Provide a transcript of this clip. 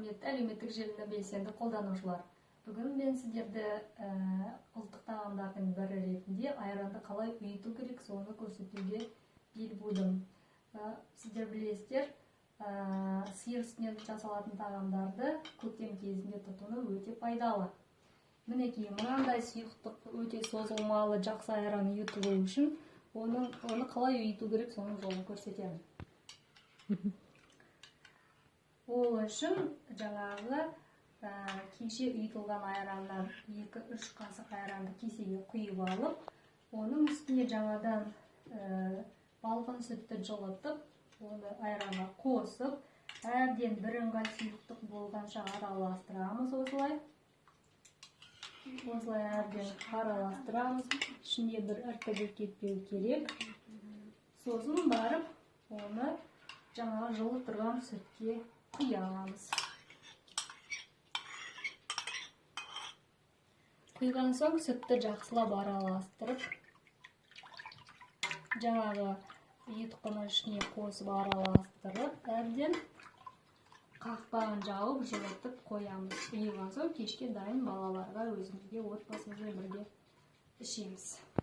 Құрметті әлеуметтік желіні белсенді қолданушылар. Бүгін мен сіздерді ұлттық тағамдардың бірі ретінде айранды қалай ұйыту керек, соны көрсетуге бел будым. Сіздер білесіздер, сиыр сүтінен жасалатын тағамдарды көктем кезінде тұтыну өте пайдалы. Мінекей, мынандай сұйықтық өте созылмалы жақсы айран ұйытылу үшін оны қалай ұйыту керек, соның жолын көрсетемін. Ол үшін жаңағы кеше ұйытылған айраннан 2-3 қасық айранды кесеге құйып алып, оның үстіне жаңадан балғын сүтті жылытып, оны айранға қосып, әбден бірыңғай сұйықтық болғанша араластырамыз осылай. Осылай әбден араластырамыз. Ішінде бір іркіліп кетпеу керек. Сосын барып, оны жаңағы жылып тұрған сүтке құя аламыз. Құйған соң сүтті жақсылап араластырып, жаңағы ұйытқыны ішіне қосып араластырып, әбден қақпағын жауып, жылытып қоямыз. Ұйыған соң кешке дайын балаларға, өзімізге, отбасымызбен бірге ішеміз.